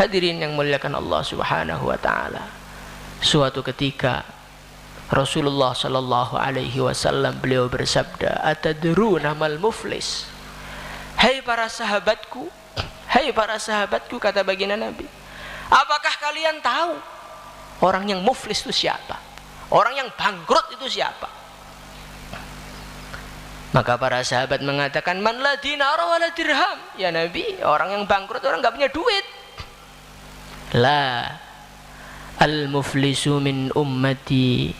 Hadirin yang muliakan Allah Subhanahu wa taala. Suatu ketika Rasulullah sallallahu alaihi wasallam beliau bersabda, "Atadruna mal muflis?" Hai para sahabatku, kata baginda Nabi, apakah kalian tahu orang yang muflis itu siapa? Orang yang bangkrut itu siapa? Maka para sahabat mengatakan, "Man la dinara wa la dirham." Ya Nabi, orang yang bangkrut orang enggak punya duit. La al-muflisu min ummati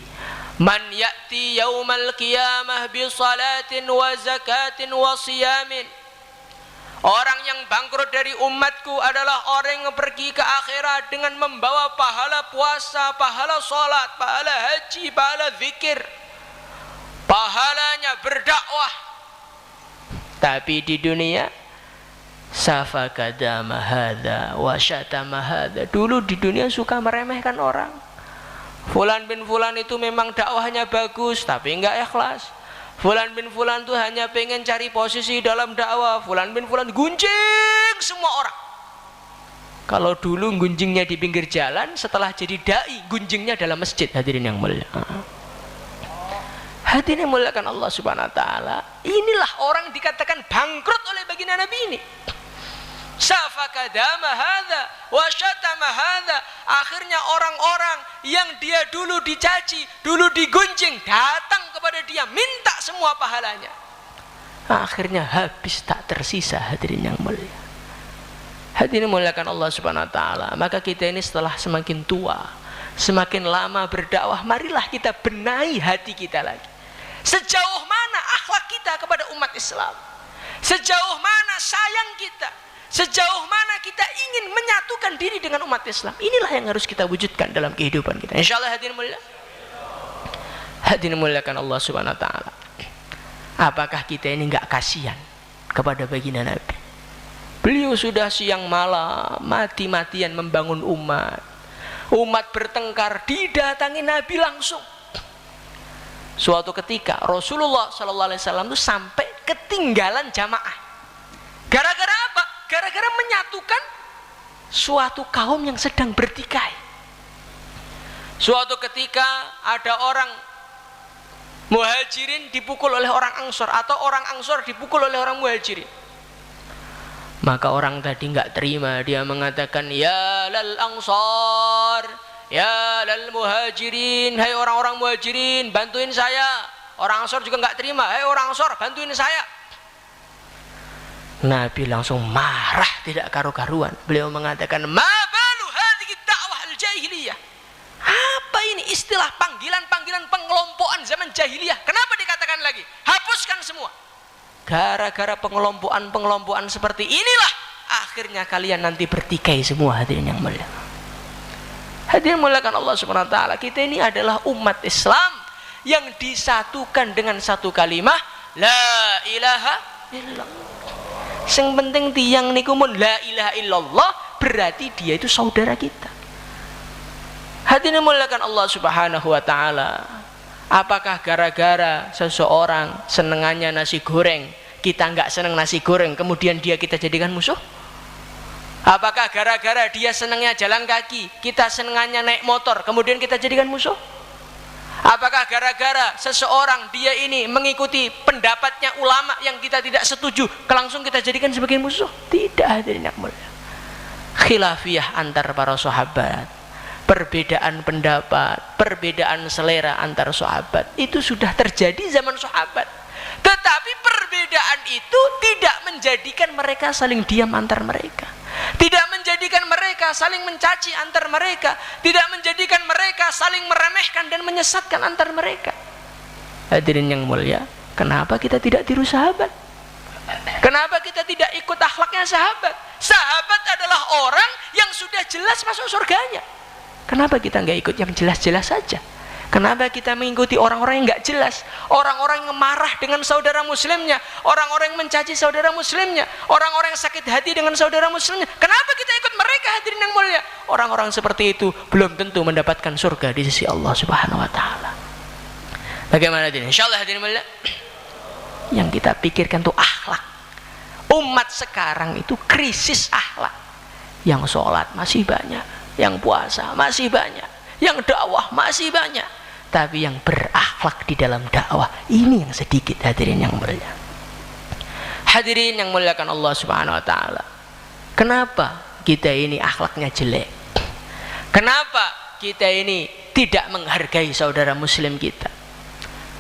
man ya'ti yaumal qiyamah bi salatin wa zakatin wa siyamin. Orang yang bangkrut dari umatku adalah orang yang pergi ke akhirat dengan membawa pahala puasa, pahala salat, pahala haji, pahala zikir, pahalanya berdakwah. Tapi di dunia safaka dama hadza wa syatama hadza. Dulu di dunia suka meremehkan orang. Fulan bin fulan itu memang dakwahnya bagus tapi enggak ikhlas. Fulan bin fulan itu hanya pengen cari posisi dalam dakwah. Fulan bin fulan gunjing semua orang. Kalau dulu gunjingnya di pinggir jalan, setelah jadi dai gunjingnya dalam masjid. Hadirin yang mulia. Hadirin yang muliakan Allah Subhanahu wa taala. Inilah orang dikatakan bangkrut oleh baginda Nabi ini. Safaka dama hadza wa syatama hadza. Akhirnya orang-orang yang dia dulu dicaci, dulu digunjing, datang kepada dia minta semua pahalanya. Akhirnya habis tak tersisa. Hadirin yang mulia. Hadirin muliakan Allah Subhanahu wa taala. Maka kita ini setelah semakin tua, semakin lama berdakwah, marilah kita benahi hati kita lagi. Sejauh mana akhlak kita kepada umat Islam? Sejauh mana sayang kita? Sejauh mana kita ingin menyatukan diri dengan umat Islam? Inilah yang harus kita wujudkan dalam kehidupan kita. Insyaallah hadirin mulia. Hadirin muliakan Allah Subhanahu wa taala. Apakah kita ini enggak kasihan kepada baginda Nabi? Beliau sudah siang malam mati-matian membangun umat. Umat bertengkar, didatangi Nabi langsung. Suatu ketika Rasulullah sallallahu alaihi wasallam itu sampai ketinggalan jamaah. Gara-gara apa? Gara-gara menyatukan suatu kaum yang sedang bertikai. Suatu ketika ada orang Muhajirin dipukul oleh orang Ansor, atau orang Ansor dipukul oleh orang Muhajirin. Maka orang tadi nggak terima, dia mengatakan, "Ya lal Ansor, ya lal Muhajirin, hai orang-orang Muhajirin, bantuin saya." Orang Ansor juga nggak terima, "Hai orang Ansor, bantuin saya." Nabi langsung marah tidak karu-karuan. Beliau mengatakan, "Ma balu hadhihi da'wah al-jahiliyah." Apa ini istilah panggilan-panggilan pengelompokan zaman jahiliyah? Kenapa dikatakan lagi? Hapuskan semua. Gara-gara pengelompokan seperti inilah akhirnya kalian nanti bertikai semua. Hadirin yang mulia. Hadirin muliakan Allah Subhanahu wa taala. Kita ini adalah umat Islam yang disatukan dengan satu kalimat la ilaha illallah. Yang penting tiang niku mun la ilaha illallah, berarti dia itu saudara kita. Hadirin muliakan Allah Subhanahu wa taala. Apakah gara-gara seseorang senengannya nasi goreng, kita enggak senang nasi goreng, kemudian dia kita jadikan musuh? Apakah gara-gara dia senangnya jalan kaki, kita senengannya naik motor, kemudian kita jadikan musuh? Apakah gara-gara seseorang dia ini mengikuti pendapatnya ulama yang kita tidak setuju, langsung kita jadikan sebagai musuh? Tidak, hadirin yang mulia. Khilafiyah antar para sahabat, perbedaan pendapat, perbedaan selera antar sahabat itu sudah terjadi zaman sahabat. Tetapi perbedaan itu tidak menjadikan mereka saling diam antar mereka, tidak menjadikan mereka saling mencaci antar mereka, tidak menjadikan mereka saling meremehkan dan menyesatkan antar mereka. Hadirin yang mulia, kenapa kita tidak tiru sahabat? Kenapa kita tidak ikut akhlaknya sahabat? Sahabat adalah orang yang sudah jelas masuk surganya. Kenapa kita nggak ikut yang jelas-jelas saja? Kenapa kita mengikuti orang-orang yang nggak jelas, orang-orang yang marah dengan saudara muslimnya, orang-orang yang mencaci saudara muslimnya, orang-orang yang sakit hati dengan saudara muslimnya? Kenapa kita ikut mereka, hadirin yang mulia? Orang-orang seperti itu belum tentu mendapatkan surga di sisi Allah Subhanahu wa taala. Bagaimana hadirin? Insyaallah hadirin mulia. Yang kita pikirkan tuh akhlak. Umat sekarang itu krisis akhlak. Yang sholat masih banyak, yang puasa masih banyak, yang dakwah masih banyak, tapi yang berakhlak di dalam dakwah ini yang sedikit. Hadirin yang mulia, hadirin yang muliakan Allah Subhanahu wa taala. Kenapa kita ini akhlaknya jelek? Kenapa kita ini tidak menghargai saudara muslim kita?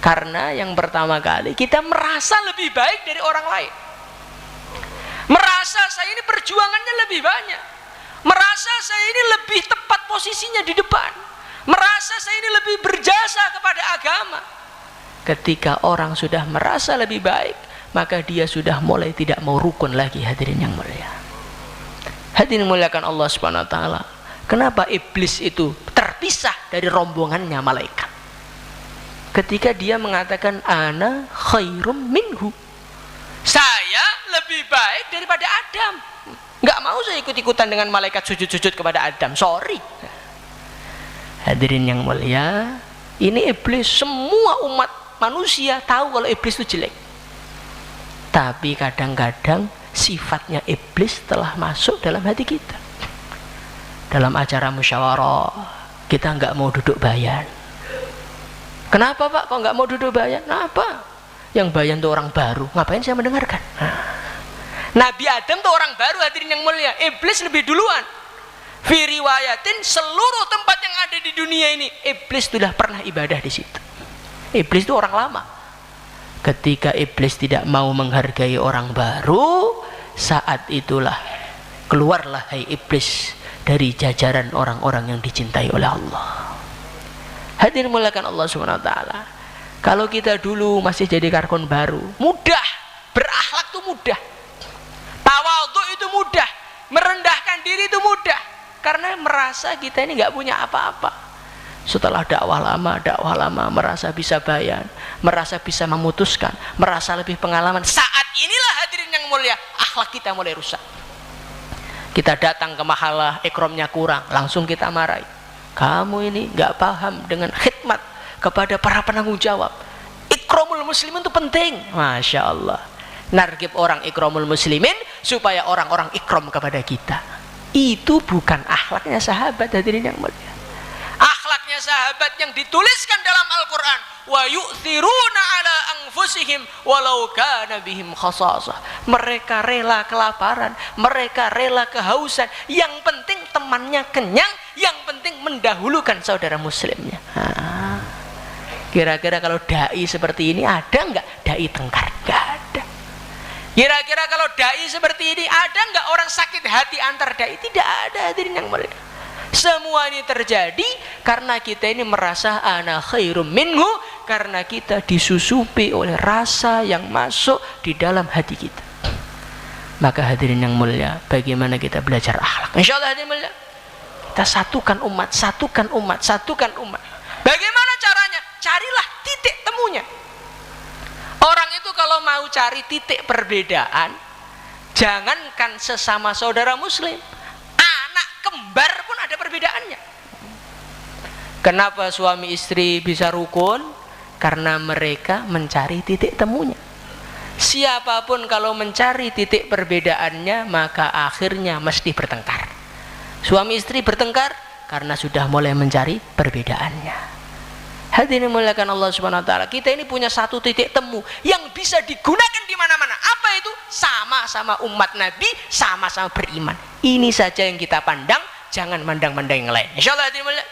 Karena yang pertama kali kita merasa lebih baik dari orang lain. Merasa saya ini perjuangannya lebih banyak. Merasa saya ini lebih tepat posisinya di depan. Merasa saya ini lebih berjasa kepada agama. Ketika orang sudah merasa lebih baik, maka dia sudah mulai tidak mau rukun lagi. Hadirin yang mulia, hadirin muliakan Allah Subhanahu wa taala. Kenapa iblis itu terpisah dari rombongannya malaikat? Ketika dia mengatakan ana khairum minhu, saya lebih baik daripada Adam. Nggak mau saya ikut-ikutan dengan malaikat sujud-sujud kepada Adam, sorry. Hadirin yang mulia, ini iblis. Semua umat manusia tahu kalau iblis itu jelek, tapi kadang-kadang sifatnya iblis telah masuk dalam hati kita. Dalam acara musyawarah kita nggak mau duduk bayan. Kenapa Pak kok nggak mau duduk bayan? Kenapa? Yang bayan itu orang baru, ngapain saya mendengarkan? Nabi Adam itu orang baru, hadirin yang mulia. Iblis lebih duluan. Fi riwayatin, seluruh tempat yang ada di dunia ini iblis sudah pernah ibadah di situ. Iblis itu orang lama. Ketika iblis tidak mau menghargai orang baru, saat itulah keluarlah hai iblis dari jajaran orang-orang yang dicintai oleh Allah. Hadirin muliakan Allah Subhanahu wa taala. Kalau kita dulu masih jadi karkon baru, mudah, berakhlak itu mudah, tawadhu itu mudah, merendahkan diri itu mudah, karena merasa kita ini nggak punya apa-apa. Setelah dakwah lama, merasa bisa bayan, merasa bisa memutuskan, merasa lebih pengalaman. Saat inilah hadirin yang mulia, akhlak kita mulai rusak. Kita datang ke mahalah, ikromnya kurang, langsung kita marahi. Kamu ini nggak paham dengan khidmat kepada para penanggung jawab. Ikromul muslimin itu penting. Masya Allah. Nargib orang ikromul muslimin supaya orang-orang ikrom kepada kita. Itu bukan akhlaknya sahabat, hadirin yang mulia. Akhlaknya sahabat yang dituliskan dalam Al-Quran, wa yu'thiruna ala anfusihim walau kana bihim khasasah. Mereka rela kelaparan, mereka rela kehausan, yang penting temannya kenyang, yang penting mendahulukan saudara muslimnya. Kira-kira kalau dai seperti ini ada nggak dai tengkar? Nggak ada. Kira-kira kalau dai seperti ini ada nggak orang sakit hati antar dai? Tidak ada, hadirin yang mulia. Semua ini terjadi karena kita ini merasa ana khairum minhu, karena kita disusupi oleh rasa yang masuk di dalam hati kita. Maka hadirin yang mulia, bagaimana kita belajar akhlak? Insyaallah hadirin mulia, kita satukan umat, satukan umat, satukan umat. Bagaimana caranya? Carilah titik temunya. Orang itu kalau mau cari titik perbedaan, jangankan sesama saudara muslim, anak kembar pun ada perbedaannya. Kenapa suami istri bisa rukun? Karena mereka mencari titik temunya. Siapapun kalau mencari titik perbedaannya, maka akhirnya mesti bertengkar. Suami istri bertengkar karena sudah mulai mencari perbedaannya. Hadirin muliakan Allah Subhanahu wa taala, kita ini punya satu titik temu yang bisa digunakan di mana-mana. Apa itu? Sama-sama umat Nabi, sama-sama beriman. Ini saja yang kita pandang, jangan mandang-mandang yang lain. Insyaallah hadirin mulia.